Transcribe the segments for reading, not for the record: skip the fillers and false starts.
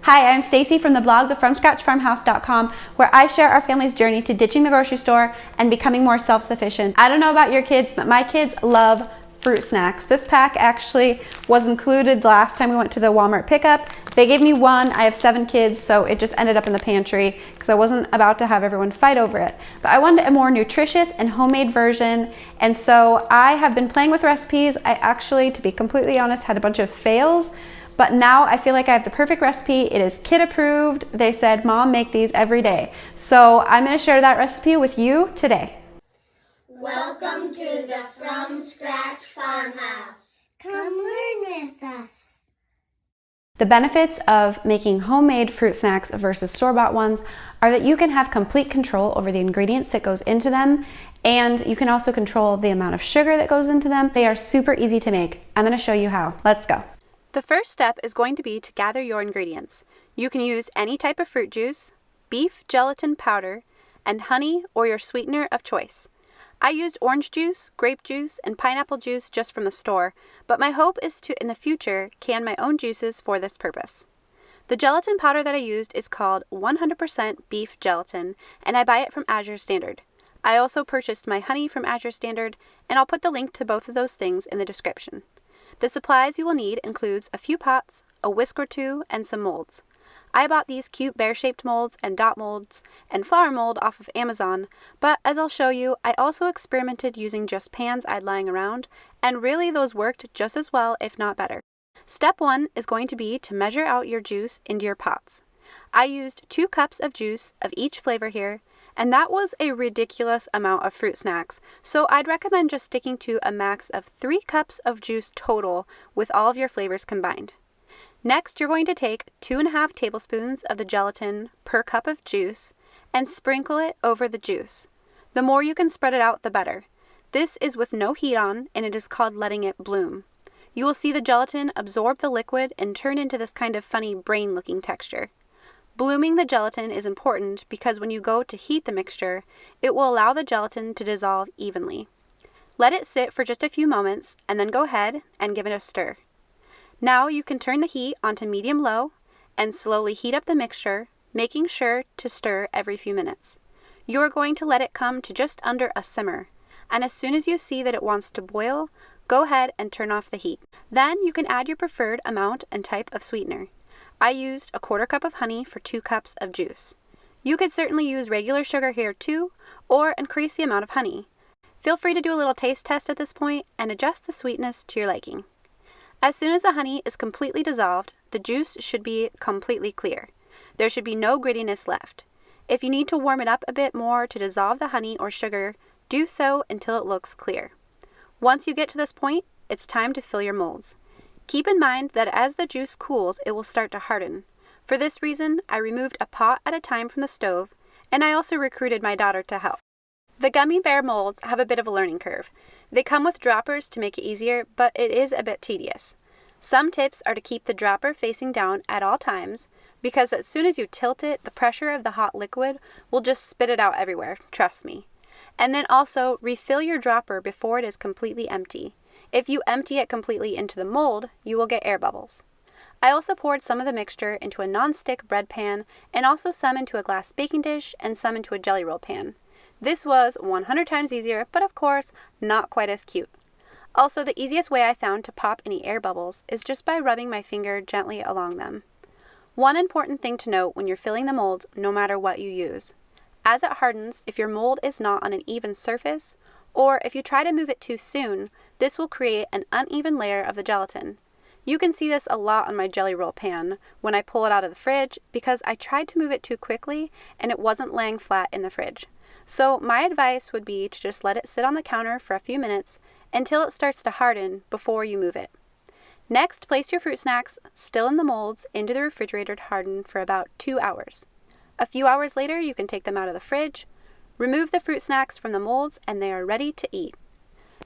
Hi, I'm Stacy from the blog thefromscratchfarmhouse.com, where I share our family's journey to ditching the grocery store and becoming more self-sufficient. I don't know about your kids, but my kids love fruit snacks. This pack actually was included the last time we went to the Walmart pickup. They gave me one. I have 7 kids, so it just ended up in the pantry because I wasn't about to have everyone fight over it. But I wanted a more nutritious and homemade version, and so I have been playing with recipes. I actually, to be completely honest, had a bunch of fails. But now I feel like I have the perfect recipe. It is kid approved. They said, Mom, make these every day. So I'm going to share that recipe with you today. Welcome to the From Scratch Farmhouse. Come learn with us. The benefits of making homemade fruit snacks versus store-bought ones are that you can have complete control over the ingredients that goes into them, and you can also control the amount of sugar that goes into them. They are super easy to make. I'm going to show you how. Let's go. The first step is going to be to gather your ingredients. You can use any type of fruit juice, beef gelatin powder, and honey or your sweetener of choice. I used orange juice, grape juice, and pineapple juice just from the store, but my hope is to, in the future, can my own juices for this purpose. The gelatin powder that I used is called 100% beef gelatin, and I buy it from Azure Standard. I also purchased my honey from Azure Standard, and I'll put the link to both of those things in the description. The supplies you will need includes a few pots, a whisk or two, and some molds. I bought these cute bear-shaped molds and dot molds and flower mold off of Amazon, but as I'll show you, I also experimented using just pans I'd lying around, and really those worked just as well, if not better. Step 1 is going to be to measure out your juice into your pots. I used 2 cups of juice of each flavor here, and that was a ridiculous amount of fruit snacks, so I'd recommend just sticking to a max of 3 cups of juice total with all of your flavors combined. Next, you're going to take 2.5 tablespoons of the gelatin per cup of juice and sprinkle it over the juice. The more you can spread it out, the better. This is with no heat on, and it is called letting it bloom. You will see the gelatin absorb the liquid and turn into this kind of funny brain-looking texture. Blooming the gelatin is important because when you go to heat the mixture, it will allow the gelatin to dissolve evenly. Let it sit for just a few moments and then go ahead and give it a stir. Now you can turn the heat onto medium-low and slowly heat up the mixture, making sure to stir every few minutes. You are going to let it come to just under a simmer, and as soon as you see that it wants to boil, go ahead and turn off the heat. Then you can add your preferred amount and type of sweetener. I used a 1/4 cup of honey for 2 cups of juice. You could certainly use regular sugar here too, or increase the amount of honey. Feel free to do a little taste test at this point and adjust the sweetness to your liking. As soon as the honey is completely dissolved, the juice should be completely clear. There should be no grittiness left. If you need to warm it up a bit more to dissolve the honey or sugar, do so until it looks clear. Once you get to this point, it's time to fill your molds. Keep in mind that as the juice cools, it will start to harden. For this reason, I removed a pot at a time from the stove, and I also recruited my daughter to help. The gummy bear molds have a bit of a learning curve. They come with droppers to make it easier, but it is a bit tedious. Some tips are to keep the dropper facing down at all times, because as soon as you tilt it, the pressure of the hot liquid will just spit it out everywhere, trust me. And then also, refill your dropper before it is completely empty. If you empty it completely into the mold, you will get air bubbles. I also poured some of the mixture into a non-stick bread pan and also some into a glass baking dish and some into a jelly roll pan. This was 100 times easier, but of course, not quite as cute. Also, the easiest way I found to pop any air bubbles is just by rubbing my finger gently along them. One important thing to note when you're filling the molds, no matter what you use. As it hardens, if your mold is not on an even surface, or if you try to move it too soon, this will create an uneven layer of the gelatin. You can see this a lot on my jelly roll pan when I pull it out of the fridge because I tried to move it too quickly and it wasn't laying flat in the fridge. So my advice would be to just let it sit on the counter for a few minutes until it starts to harden before you move it. Next, place your fruit snacks, still in the molds, into the refrigerator to harden for about 2 hours. A few hours later, you can take them out of the fridge, remove the fruit snacks from the molds, and they are ready to eat.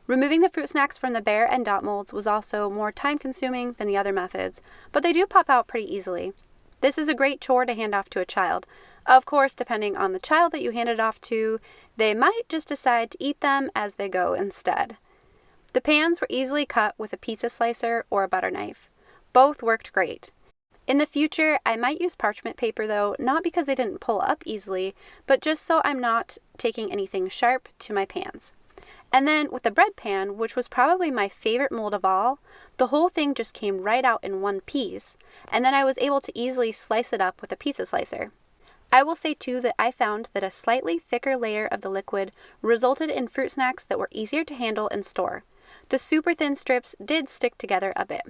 Removing the fruit snacks from the bear and dot molds was also more time-consuming than the other methods, but they do pop out pretty easily. This is a great chore to hand off to a child. Of course, depending on the child that you hand it off to, they might just decide to eat them as they go instead. The pans were easily cut with a pizza slicer or a butter knife. Both worked great. In the future, I might use parchment paper though, not because they didn't pull up easily, but just so I'm not taking anything sharp to my pans. And then with the bread pan, which was probably my favorite mold of all, the whole thing just came right out in one piece, and then I was able to easily slice it up with a pizza slicer. I will say too that I found that a slightly thicker layer of the liquid resulted in fruit snacks that were easier to handle and store. The super thin strips did stick together a bit.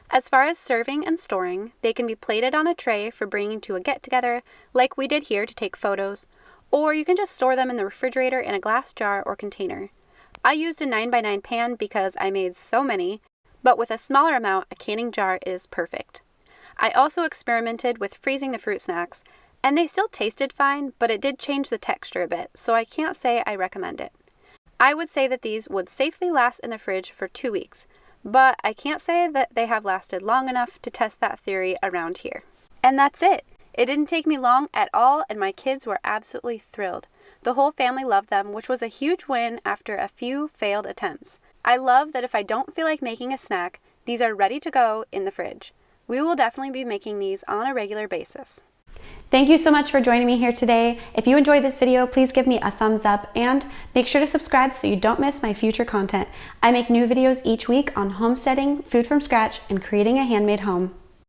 As far as serving and storing, they can be plated on a tray for bringing to a get-together, like we did here to take photos, or you can just store them in the refrigerator in a glass jar or container. I used a 9x9 pan because I made so many, but with a smaller amount, a canning jar is perfect. I also experimented with freezing the fruit snacks, and they still tasted fine, but it did change the texture a bit, so I can't say I recommend it. I would say that these would safely last in the fridge for 2 weeks, but I can't say that they have lasted long enough to test that theory around here. And that's it. It didn't take me long at all, and my kids were absolutely thrilled. The whole family loved them, which was a huge win after a few failed attempts. I love that if I don't feel like making a snack, these are ready to go in the fridge. We will definitely be making these on a regular basis. Thank you so much for joining me here today. If you enjoyed this video, please give me a thumbs up and make sure to subscribe so you don't miss my future content. I make new videos each week on homesteading, food from scratch, and creating a handmade home.